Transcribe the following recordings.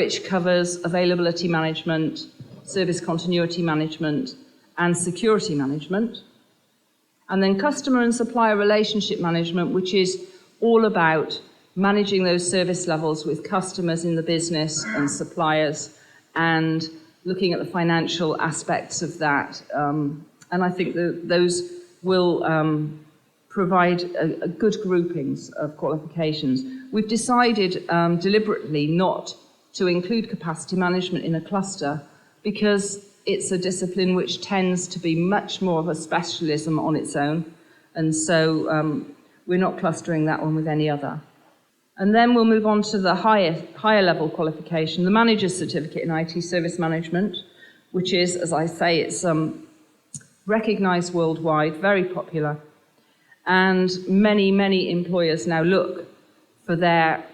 which covers availability management, service continuity management, and security management. And then customer and supplier relationship management, which is all about managing those service levels with customers in the business and suppliers, and looking at the financial aspects of that. And I think that those will provide a good groupings of qualifications. We've decided deliberately not to include capacity management in a cluster because it's a discipline which tends to be much more of a specialism on its own, and so we're not clustering that one with any other. And then we'll move on to the higher level qualification, the Manager's Certificate in IT Service Management, which is, as I say, it's recognised worldwide, very popular, and many employers now look for their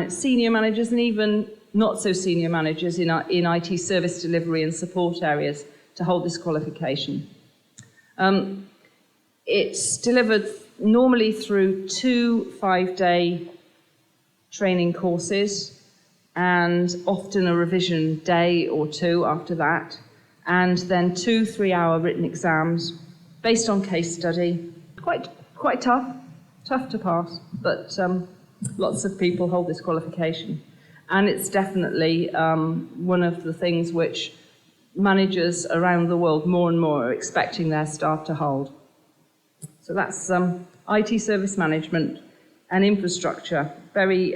senior managers and even not so senior managers in IT service delivery and support areas to hold this qualification. It's delivered normally through 2 5-day training courses and often a revision day or 2 after that, and then 2 3-hour written exams based on case study. Quite tough to pass, but lots of people hold this qualification. And it's definitely one of the things which managers around the world more and more are expecting their staff to hold. So that's IT service management and infrastructure, very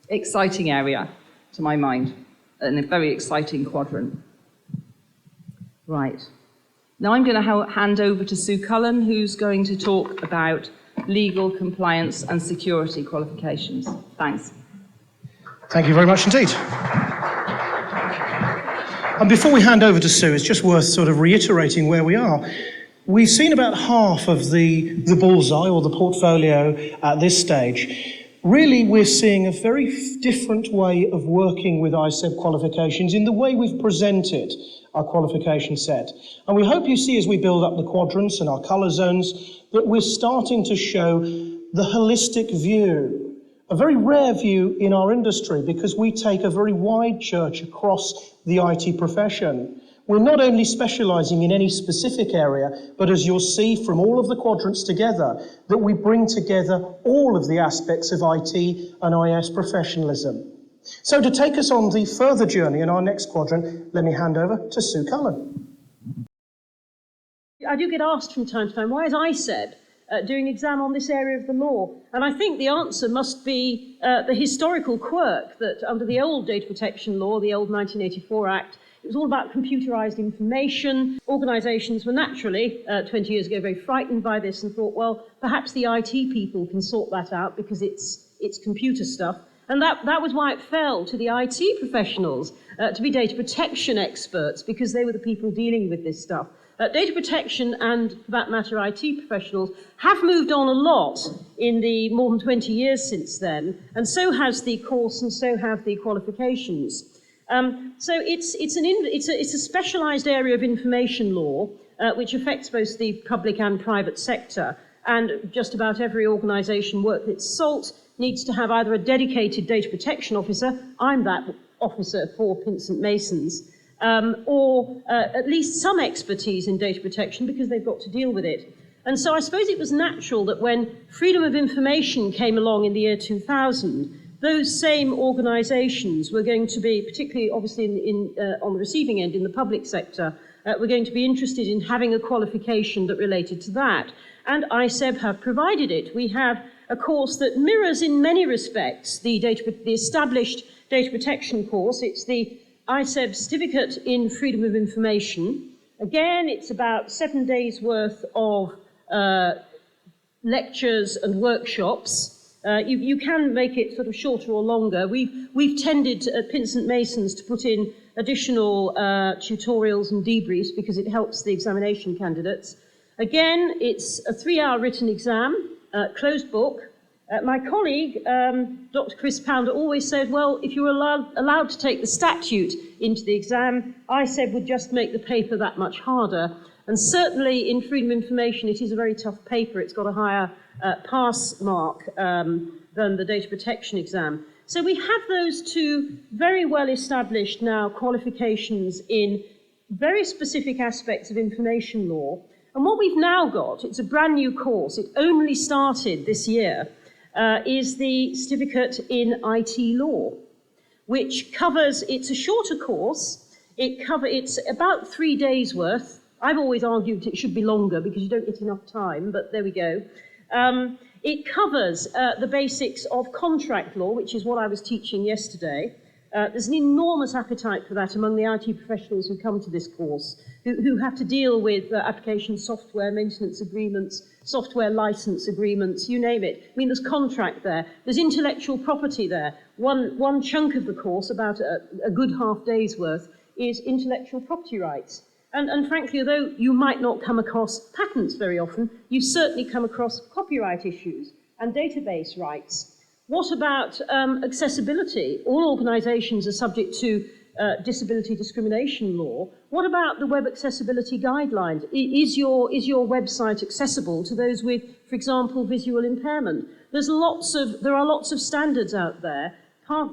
exciting area to my mind, and a very exciting quadrant. Right. Now I'm going to hand over to Sue Cullen, who's going to talk about legal, compliance and security qualifications. Thanks. Thank you very much indeed. And before we hand over to Sue, it's just worth sort of reiterating where we are. We've seen about half of the bullseye or the portfolio at this stage. Really, we're seeing a very different way of working with ISEB qualifications in the way we've presented our qualification set. And we hope you see as we build up the quadrants and our colour zones that we're starting to show the holistic view, a very rare view in our industry because we take a very wide church across the IT profession. We're not only specialising in any specific area, but as you'll see from all of the quadrants together, that we bring together all of the aspects of IT and IS professionalism. So to take us on the further journey in our next quadrant, let me hand over to Sue Cullen. I do get asked from time to time, why is ISEB doing an exam on this area of the law? And I think the answer must be the historical quirk that under the old data protection law, the old 1984 Act, it was all about computerized information. Organizations were naturally, 20 years ago, very frightened by this and thought, well, perhaps the IT people can sort that out because it's computer stuff. And that was why it fell to the IT professionals to be data protection experts, because they were the people dealing with this stuff. Data protection and, for that matter, IT professionals have moved on a lot in the more than 20 years since then, and so has the course and so have the qualifications. So it's a specialised area of information law which affects both the public and private sector, and just about every organisation worth its salt needs to have either a dedicated data protection officer, I'm that officer for Pinsent Masons, or at least some expertise in data protection because they've got to deal with it. And so I suppose it was natural that when freedom of information came along in the year 2000, those same organisations were going to be, particularly obviously on the receiving end in the public sector, were going to be interested in having a qualification that related to that. And ISEB have provided it. We have a course that mirrors in many respects the established data protection course. It's the ISEB Certificate in Freedom of Information. Again, it's about 7 days worth of lectures and workshops. You can make it sort of shorter or longer. We've tended at Pinsent Masons to put in additional tutorials and debriefs because it helps the examination candidates. Again, it's a 3-hour written exam, closed book. My colleague, Dr. Chris Pounder, always said, well, if you were allowed to take the statute into the exam, ISEB would just make the paper that much harder. And certainly in freedom of information, it is a very tough paper. It's got a higher pass mark than the data protection exam. So we have those two very well established now qualifications in very specific aspects of information law. And what we've now got, it's a brand new course, it only started this year, is the Certificate in IT Law, which covers, it's a shorter course, it's about 3 days worth. I've always argued it should be longer because you don't get enough time, but there we go. It covers the basics of contract law, which is what I was teaching yesterday. There's an enormous appetite for that among the IT professionals who come to this course, who have to deal with application software, maintenance agreements, software license agreements, you name it. I mean, there's contract there. There's intellectual property there. One chunk of the course, about a good half day's worth, is intellectual property rights. And frankly, although you might not come across patents very often, you certainly come across copyright issues and database rights. What about accessibility? All organisations are subject to disability discrimination law. What about the web accessibility guidelines? Is your website accessible to those with, for example, visual impairment? There are lots of standards out there.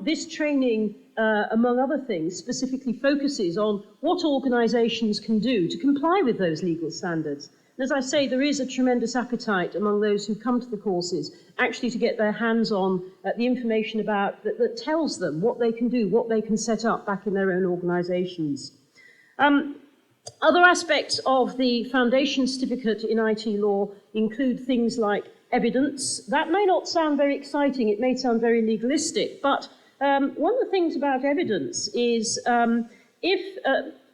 This training, among other things, specifically focuses on what organisations can do to comply with those legal standards. And as I say, there is a tremendous appetite among those who come to the courses actually to get their hands on the information about that tells them what they can do, what they can set up back in their own organisations. Other aspects of the Foundation Certificate in IT Law include things like evidence. That may not sound very exciting, it may sound very legalistic, but one of the things about evidence is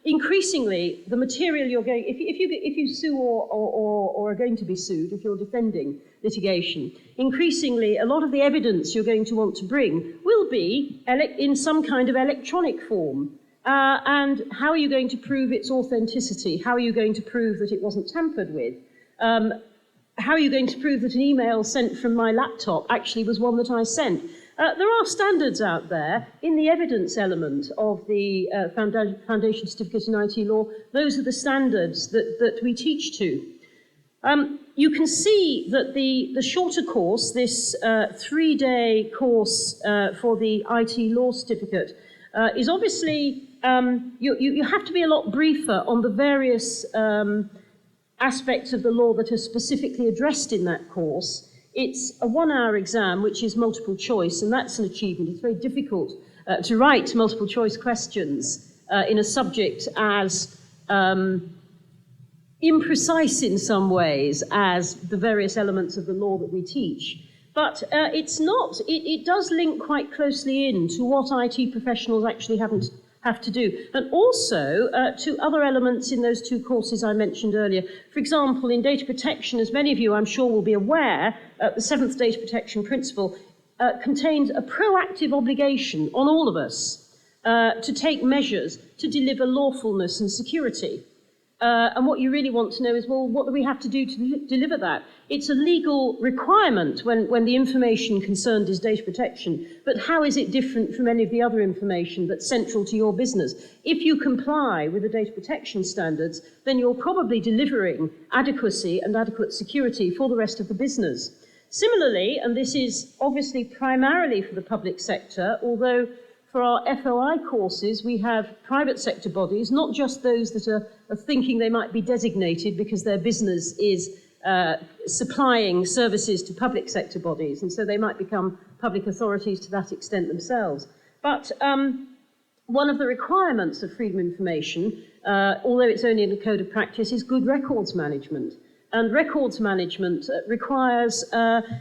increasingly the material you're going, if you sue or are going to be sued, if you're defending litigation, increasingly a lot of the evidence you're going to want to bring will be in some kind of electronic form. And how are you going to prove its authenticity? How are you going to prove that it wasn't tampered with? How are you going to prove that an email sent from my laptop actually was one that I sent? There are standards out there in the evidence element of the Foundation Certificate in IT Law. Those are the standards that we teach to. You can see that the shorter course, this 3-day course for the IT Law Certificate, is obviously, you have to be a lot briefer on the various aspects of the law that are specifically addressed in that course. It's a 1-hour exam, which is multiple choice, and that's an achievement. It's very difficult to write multiple choice questions in a subject as imprecise in some ways as the various elements of the law that we teach. But it does link quite closely in to what IT professionals actually have to do, and also to other elements in those two courses I mentioned earlier. For example, in data protection, as many of you I'm sure will be aware, the 7th Data Protection Principle contains a proactive obligation on all of us to take measures to deliver lawfulness and security. And what you really want to know is, well, what do we have to do to deliver that? It's a legal requirement when the information concerned is data protection, but how is it different from any of the other information that's central to your business? If you comply with the data protection standards, then you're probably delivering adequacy and adequate security for the rest of the business. Similarly, and this is obviously primarily for the public sector, although for our FOI courses, we have private sector bodies, not just those that are thinking they might be designated because their business is supplying services to public sector bodies, and so they might become public authorities to that extent themselves. But one of the requirements of freedom of information, although it's only in the code of practice, is good records management. And records management requires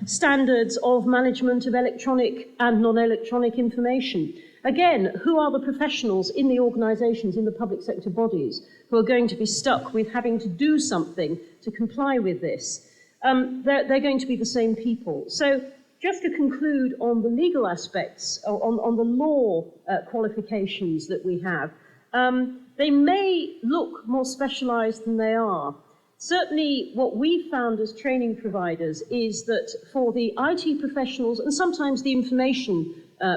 standards of management of electronic and non-electronic information. Again, who are the professionals in the organisations, in the public sector bodies, who are going to be stuck with having to do something to comply with this? They're going to be the same people. So just to conclude on the legal aspects, on the law qualifications that we have, they may look more specialised than they are. Certainly what we've found as training providers is that for the IT professionals and sometimes the information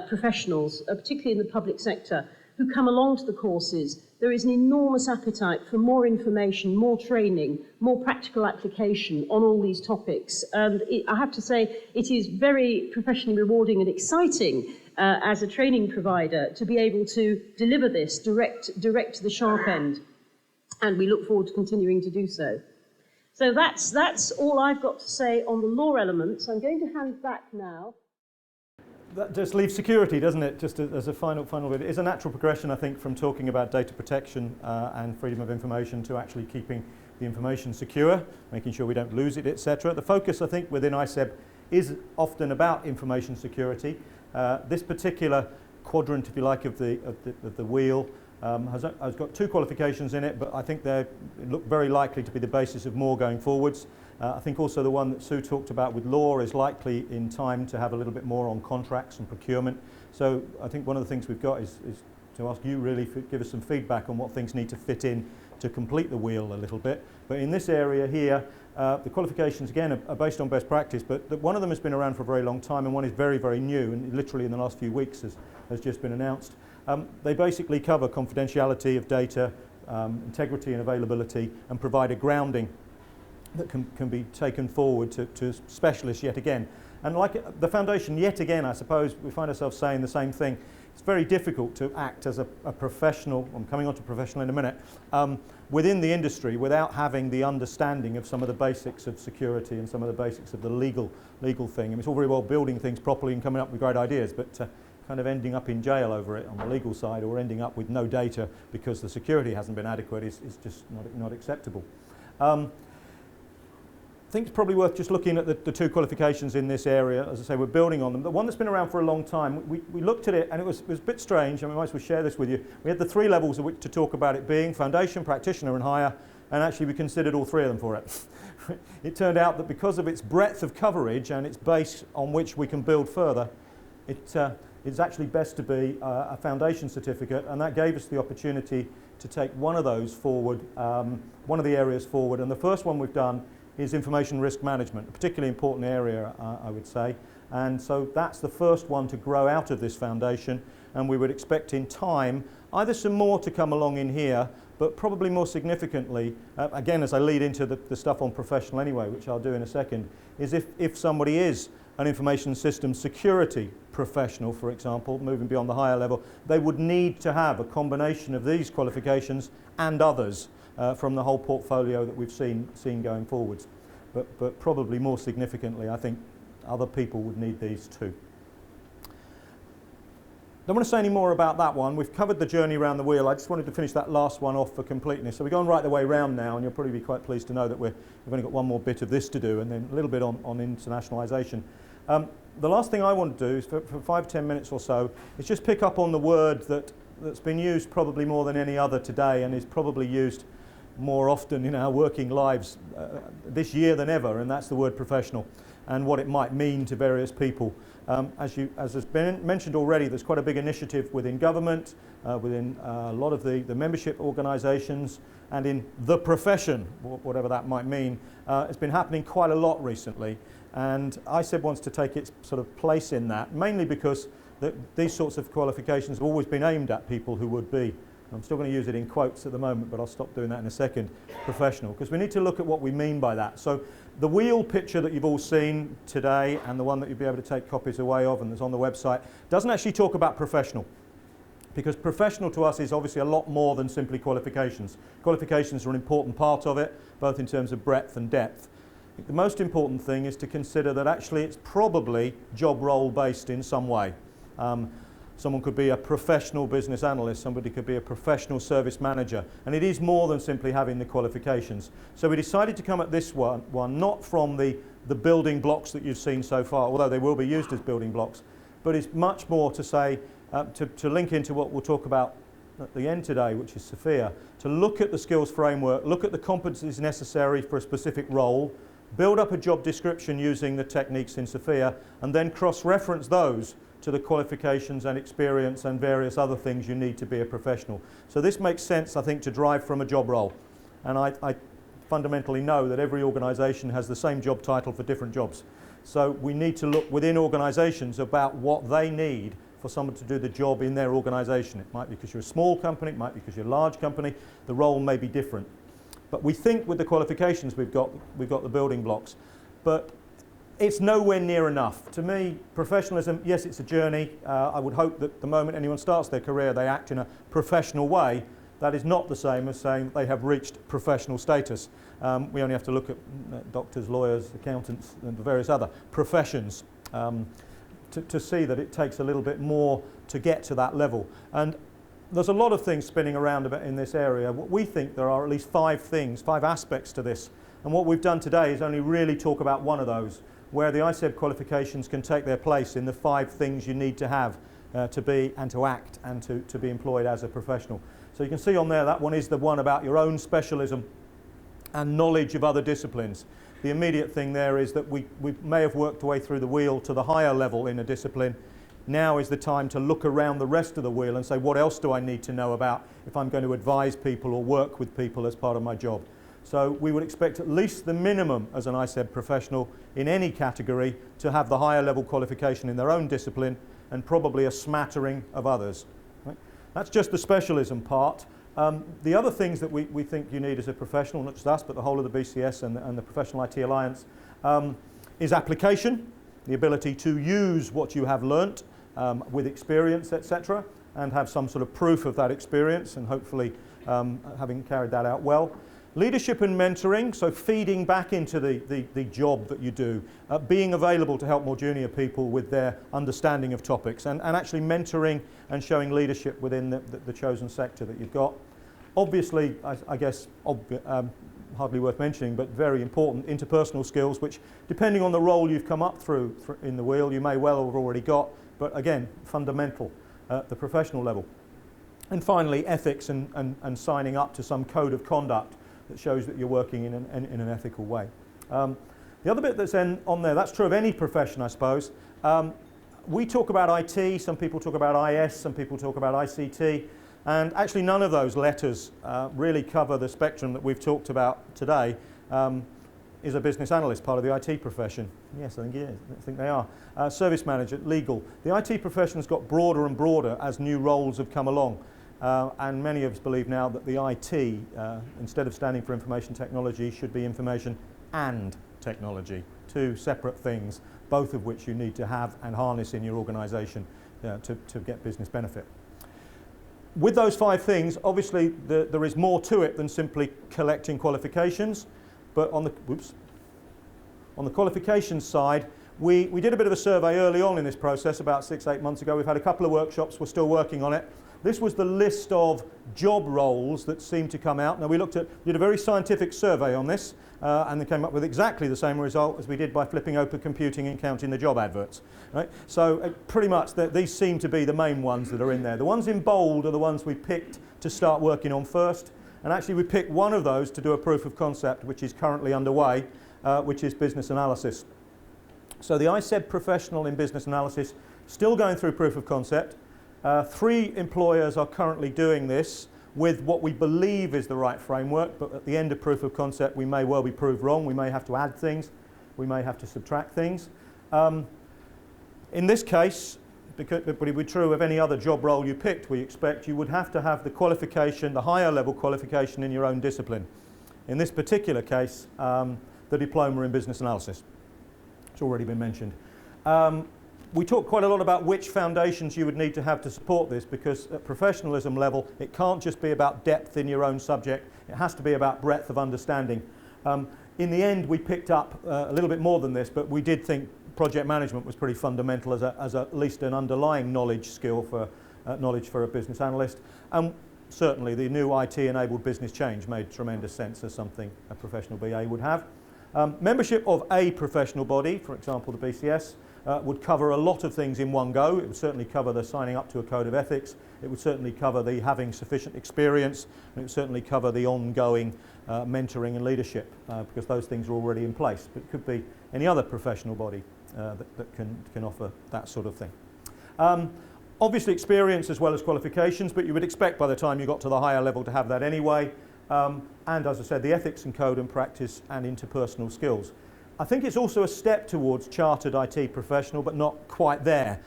professionals, particularly in the public sector, who come along to the courses, there is an enormous appetite for more information, more training, more practical application on all these topics. And I have to say, it is very professionally rewarding and exciting as a training provider to be able to deliver this direct to the sharp end. And we look forward to continuing to do so. So that's all I've got to say on the law elements. I'm going to hand back now. That just leaves security, doesn't it? Just as a final bit. It is a natural progression, I think, from talking about data protection and freedom of information to actually keeping the information secure, making sure we don't lose it, etc. The focus, I think, within ISEB is often about information security. This particular quadrant, if you like, of the wheel has got 2 qualifications in it, but I think they look very likely to be the basis of more going forwards. I think also the one that Sue talked about with law is likely in time to have a little bit more on contracts and procurement. So I think one of the things we've got is to ask you really to give us some feedback on what things need to fit in to complete the wheel a little bit. But in this area here, the qualifications again are based on best practice, but one of them has been around for a very long time and one is very, very new and literally in the last few weeks has just been announced. They basically cover confidentiality of data, integrity and availability, and provide a grounding that can be taken forward to specialists yet again. And like the foundation, yet again, I suppose we find ourselves saying the same thing. It's very difficult to act as a professional, I'm coming on to professional in a minute, within the industry without having the understanding of some of the basics of security and some of the basics of the legal thing. I mean, it's all very well building things properly and coming up with great ideas, but kind of ending up in jail over it on the legal side or ending up with no data because the security hasn't been adequate is just not acceptable. I think it's probably worth just looking at the 2 qualifications in this area. As I say, we're building on them. The one that's been around for a long time, we looked at it and it was a bit strange. I mean, I might as well share this with you. We had the 3 levels of which to talk about it being: foundation, practitioner and higher, and actually we considered all 3 of them for it. It turned out that because of its breadth of coverage and its base on which we can build further, it's actually best to be a foundation certificate, and that gave us the opportunity to take one of those forward, one of the areas forward. And the first one we've done is information risk management, a particularly important area, I would say. And so that's the first one to grow out of this foundation, and we would expect in time either some more to come along in here, but probably more significantly, again, as I lead into the stuff on professional anyway, which I'll do in a second, is if somebody is an information systems security professional, for example, moving beyond the higher level, they would need to have a combination of these qualifications and others from the whole portfolio that we've seen going forwards. But probably more significantly, I think other people would need these too. Don't want to say any more about that one. We've covered the journey around the wheel. I just wanted to finish that last one off for completeness. So we're going right the way round now, and you'll probably be quite pleased to know that we've only got one more bit of this to do, and then a little bit on internationalisation. The last thing I want to do is for 5-10 minutes or so is just pick up on the word that's been used probably more than any other today and is probably used more often in our working lives this year than ever, and that's the word professional and what it might mean to various people. As has been mentioned already, there's quite a big initiative within government, within a lot of the membership organisations, and in the profession, whatever that might mean. It's been happening quite a lot recently, and ISEB wants to take its sort of place in that, mainly because these sorts of qualifications have always been aimed at people who would be, I'm still going to use it in quotes at the moment, but I'll stop doing that in a second, professional, because we need to look at what we mean by that. So the wheel picture that you've all seen today and the one that you'll be able to take copies away of and that's on the website doesn't actually talk about professional, because professional to us is obviously a lot more than simply qualifications. Qualifications are an important part of it, both in terms of breadth and depth. I think the most important thing is to consider that actually it's probably job role based in some way. Someone could be a professional business analyst, somebody could be a professional service manager, and it is more than simply having the qualifications. So we decided to come at this one not from the building blocks that you've seen so far, although they will be used as building blocks, but it's much more to say, to link into what we'll talk about at the end today, which is Sophia, to look at the skills framework, look at the competencies necessary for a specific role, build up a job description using the techniques in Sophia, and then cross-reference those to the qualifications and experience and various other things you need to be a professional. So this makes sense, I think, to drive from a job role. And I fundamentally know that every organisation has the same job title for different jobs. So we need to look within organisations about what they need for someone to do the job in their organisation. It might be because you're a small company, it might be because you're a large company, the role may be different. But we think with the qualifications we've got the building blocks. But it's nowhere near enough. To me, professionalism, yes, it's a journey. I would hope that the moment anyone starts their career, they act in a professional way. That is not the same as saying that they have reached professional status. We only have to look at doctors, lawyers, accountants, and the various other professions to see that it takes a little bit more to get to that level. And there's a lot of things spinning around about in this area. We think there are at least 5 things, 5 aspects to this. And what we've done today is only really talk about one of those, where the ISEB qualifications can take their place in the 5 things you need to have to be and to act and to be employed as a professional. So you can see on there, that one is the one about your own specialism and knowledge of other disciplines. The immediate thing there is that we may have worked our way through the wheel to the higher level in a discipline. Now is the time to look around the rest of the wheel and say, what else do I need to know about if I'm going to advise people or work with people as part of my job? So we would expect at least the minimum as an ISEB professional in any category to have the higher level qualification in their own discipline and probably a smattering of others. Right? That's just the specialism part. The other things that we think you need as a professional, not just us, but the whole of the BCS and the Professional IT Alliance, is application, the ability to use what you have learnt with experience, etc., and have some sort of proof of that experience and hopefully having carried that out well. Leadership and mentoring, so feeding back into the job that you do, being available to help more junior people with their understanding of topics and actually mentoring and showing leadership within the chosen sector that you've got. Obviously, I guess, hardly worth mentioning, but very important, interpersonal skills, which depending on the role you've come up through in the wheel, you may well have already got, but again, fundamental at the professional level. And finally, ethics and signing up to some code of conduct that shows that you're working in an ethical way. The other bit that's on there, that's true of any profession, I suppose. We talk about IT, some people talk about IS, some people talk about ICT, and actually none of those letters really cover the spectrum that we've talked about today. Is a business analyst part of the IT profession? Yes, I think it is. I think they are. Service manager, legal. The IT profession has got broader and broader as new roles have come along. And many of us believe now that the IT, instead of standing for information technology, should be information and technology. 2 separate things, both of which you need to have and harness in your organisation to get business benefit. With those 5 things, obviously there is more to it than simply collecting qualifications. But on the qualifications side, we did a bit of a survey early on in this process, about 6-8 months ago. We've had a couple of workshops, we're still working on it. This was the list of job roles that seemed to come out. Now we did a very scientific survey on this and they came up with exactly the same result as we did by flipping open computing and counting the job adverts. Right? So pretty much these seem to be the main ones that are in there. The ones in bold are the ones we picked to start working on first. And actually we picked one of those to do a proof of concept which is currently underway, which is business analysis. So the ISEB professional in business analysis, still going through proof of concept. 3 employers are currently doing this with what we believe is the right framework, but at the end of proof of concept we may well be proved wrong. We may have to add things, we may have to subtract things. In this case, but it would be true of any other job role you picked, we expect you would have to have the qualification, the higher level qualification in your own discipline. In this particular case, the diploma in business analysis. It's already been mentioned. We talk quite a lot about which foundations you would need to have to support this, because at professionalism level it can't just be about depth in your own subject, it has to be about breadth of understanding. In the end we picked up a little bit more than this, but we did think project management was pretty fundamental as at least an underlying knowledge skill for a business analyst. And certainly the new IT-enabled business change made tremendous sense as something a professional BA would have. Membership of a professional body, for example the BCS, would cover a lot of things in one go. It would certainly cover the signing up to a code of ethics. It would certainly cover the having sufficient experience. And it would certainly cover the ongoing mentoring and leadership, because those things are already in place. But it could be any other professional body that can offer that sort of thing. Obviously experience as well as qualifications, but you would expect by the time you got to the higher level to have that anyway. And as I said, the ethics and code and practice and interpersonal skills. I think it's also a step towards chartered IT professional, but not quite there.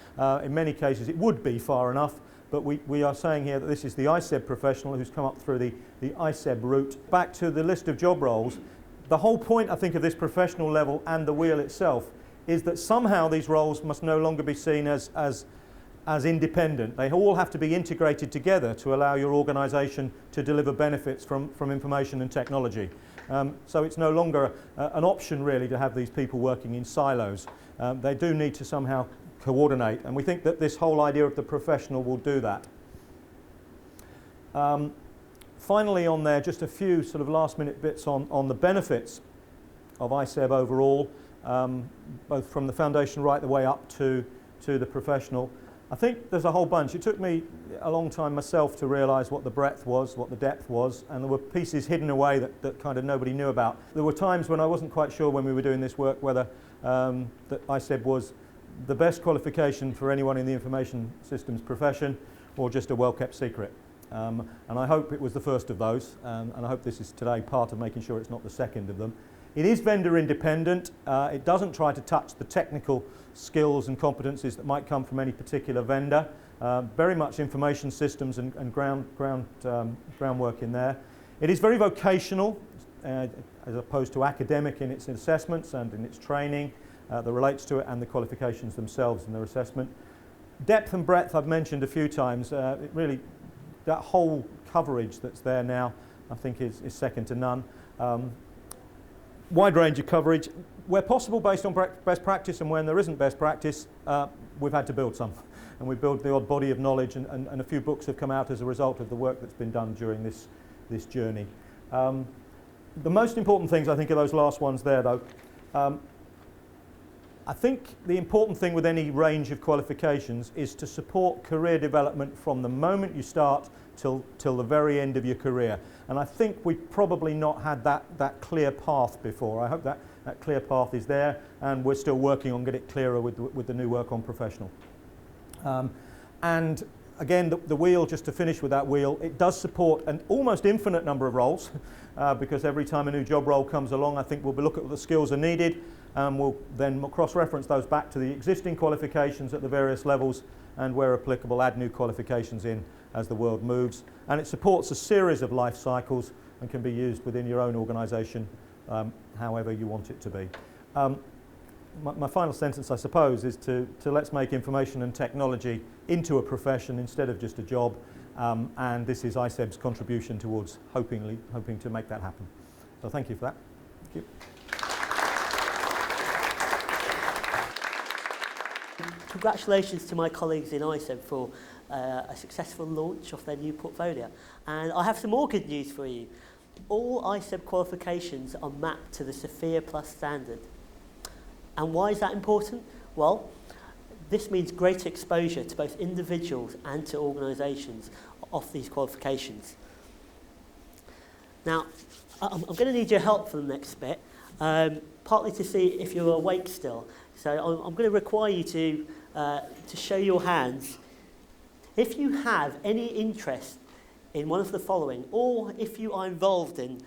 In many cases it would be far enough, but we are saying here that this is the ISEB professional who's come up through the ISEB route. Back to the list of job roles, the whole point I think of this professional level and the wheel itself is that somehow these roles must no longer be seen as independent. They all have to be integrated together to allow your organisation to deliver benefits from information and technology. So it's no longer an option really to have these people working in silos. They do need to somehow coordinate, and we think that this whole idea of the professional will do that. Finally on there, just a few sort of last minute bits on the benefits of ISEB overall, both from the foundation right the way up to the professional. I think there's a whole bunch. It took me a long time myself to realise what the breadth was, what the depth was, and there were pieces hidden away that kind of nobody knew about. There were times when I wasn't quite sure when we were doing this work whether that ISEB was the best qualification for anyone in the information systems profession or just a well-kept secret. And I hope it was the first of those, and I hope this is today part of making sure it's not the second of them. It is vendor independent. It doesn't try to touch the technical skills and competencies that might come from any particular vendor. Very much information systems and groundwork in there. It is very vocational, as opposed to academic in its assessments and in its training that relates to it, and the qualifications themselves and their assessment. Depth and breadth I've mentioned a few times. It really, that whole coverage that's there now, I think is second to none. Wide range of coverage. Where possible based on best practice, and when there isn't best practice, we've had to build some. And we built the odd body of knowledge, and a few books have come out as a result of the work that's been done during this journey. The most important things, I think, are those last ones there, though. I think the important thing with any range of qualifications is to support career development from the moment you start till the very end of your career. And I think we've probably not had that clear path before. I hope that clear path is there, and we're still working on getting it clearer with the new work on professional. And again, the wheel, just to finish with that wheel, it does support an almost infinite number of roles, because every time a new job role comes along, I think we'll look at what the skills are needed, and we'll then cross-reference those back to the existing qualifications at the various levels, and where applicable, add new qualifications in as the world moves. And it supports a series of life cycles and can be used within your own organisation, however you want it to be. My final sentence, I suppose, is to let's make information and technology into a profession instead of just a job, and this is ISEB's contribution towards hoping to make that happen. So thank you for that. Thank you. Congratulations to my colleagues in ISEB for a successful launch of their new portfolio. And I have some more good news for you. All ISEB qualifications are mapped to the Sophia Plus standard. And why is that important? Well, this means greater exposure to both individuals and to organisations of these qualifications. Now, I'm going to need your help for the next bit, partly to see if you're awake still. So I'm going to require you to show your hands. If you have any interest in one of the following, or if you are involved in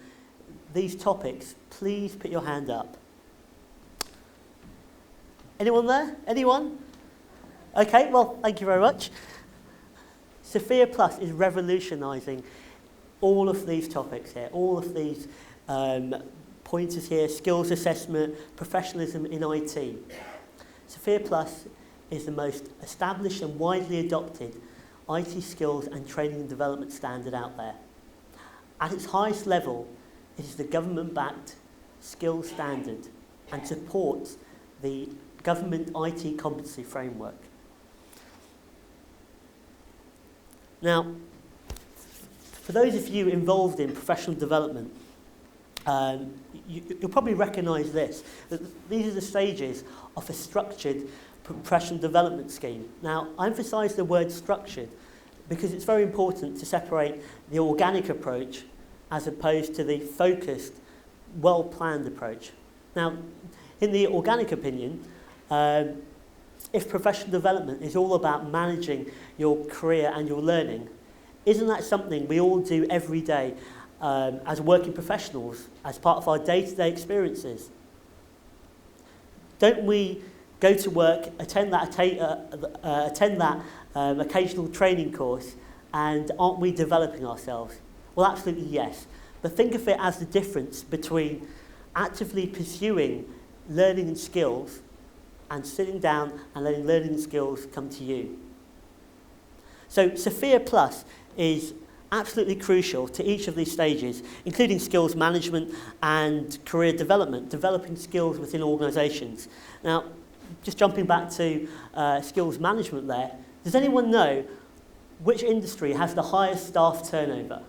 these topics, please put your hand up. Anyone there? Anyone? Okay, well, thank you very much. Sophia Plus is revolutionising all of these topics here, all of these pointers here, skills assessment, professionalism in IT. Sophia Plus is the most established and widely adopted IT skills and training and development standard out there. At its highest level, it is the government-backed skills standard and supports the government IT competency framework. Now, for those of you involved in professional development, you'll probably recognise this, that these are the stages of a structured professional development scheme. Now, I emphasise the word structured because it's very important to separate the organic approach as opposed to the focused, well-planned approach. Now, in the organic opinion, if professional development is all about managing your career and your learning, isn't that something we all do every day as working professionals, as part of our day-to-day experiences? Don't we go to work, attend that occasional training course, and aren't we developing ourselves? Well, absolutely yes. But think of it as the difference between actively pursuing learning and skills and sitting down and letting learning skills come to you. So Sophia Plus is absolutely crucial to each of these stages, including skills management and career development, developing skills within organisations. Now, just jumping back to skills management there, does anyone know which industry has the highest staff turnover?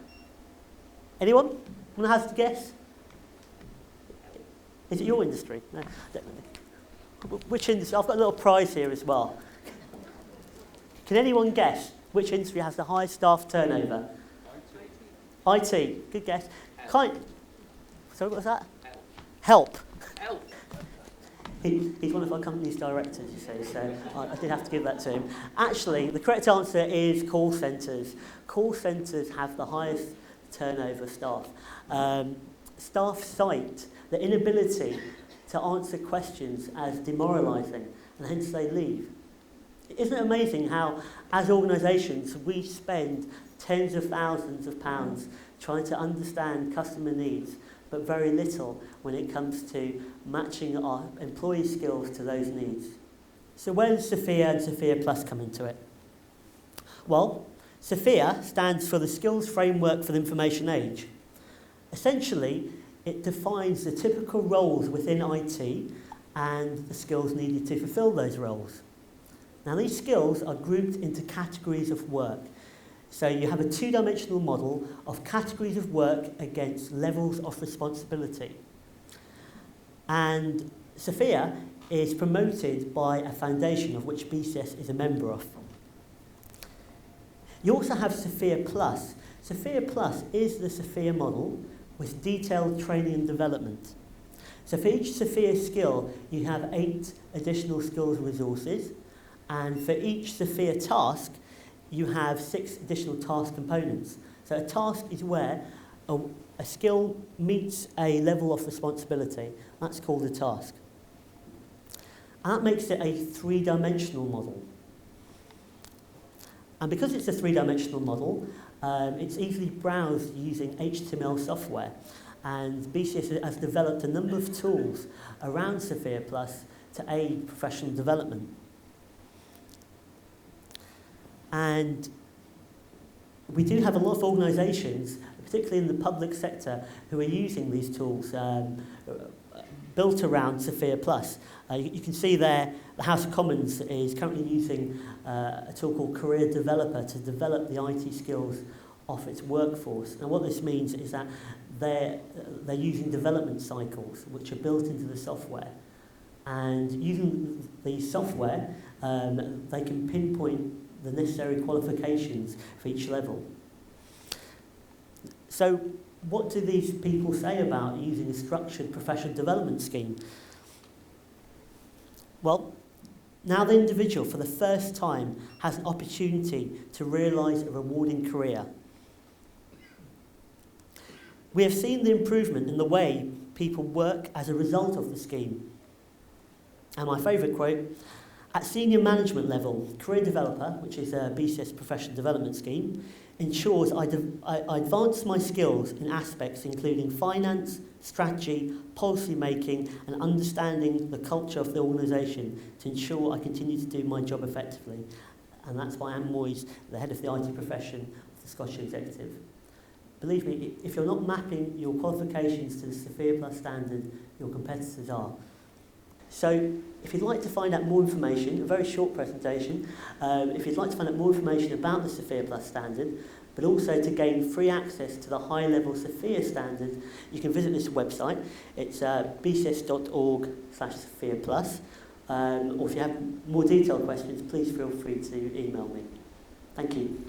Anyone? Anyone has to guess? Is it your industry? No, which industry? I've got a little prize here as well. Can anyone guess which industry has the highest staff turnover? IT. Good guess. Sorry, what was that? Help. He's one of our company's directors, you see, so I did have to give that to him. Actually, the correct answer is call centres. Call centres have the highest turnover staff. Staff cite the inability to answer questions as demoralising, and hence they leave. Isn't it amazing how, as organisations, we spend tens of thousands of pounds trying to understand customer needs, but very little when it comes to matching our employee skills to those needs. So where does Sophia and Sophia Plus come into it? Well, Sophia stands for the Skills Framework for the Information Age. Essentially, it defines the typical roles within IT and the skills needed to fulfil those roles. Now, these skills are grouped into categories of work. So you have a two-dimensional model of categories of work against levels of responsibility. And Sophia is promoted by a foundation of which BCS is a member of. You also have Sophia Plus. Sophia Plus is the Sophia model with detailed training and development. So for each Sophia skill, you have 8 additional skills resources, and for each Sophia task, you have 6 additional task components. So a task is where a skill meets a level of responsibility. That's called a task. And that makes it a 3-dimensional model. And because it's a 3-dimensional model, it's easily browsed using HTML software. And BCS has developed a number of tools around Sophia Plus to aid professional development. And we do have a lot of organisations, particularly in the public sector, who are using these tools built around Sophia Plus. You can see there the House of Commons is currently using a tool called Career Developer to develop the IT skills of its workforce. And what this means is that they're using development cycles which are built into the software. And using the software, they can pinpoint the necessary qualifications for each level. So what do these people say about using a structured professional development scheme? Well, now the individual for the first time has an opportunity to realise a rewarding career. We have seen the improvement in the way people work as a result of the scheme. And my favourite quote, at senior management level, Career Developer, which is a BCS professional development scheme, ensures I advance my skills in aspects including finance, strategy, policy making, and understanding the culture of the organisation to ensure I continue to do my job effectively. And that's by Anne Moyes, the head of the IT profession of the Scottish Executive. Believe me, if you're not mapping your qualifications to the Sophia Plus standard, your competitors are. So if you'd like to find out more information, a very short presentation, if you'd like to find out more information about the Sophia Plus standard, but also to gain free access to the high-level Sophia standard, you can visit this website. It's bcs.org/Sophia Plus. Or if you have more detailed questions, please feel free to email me. Thank you.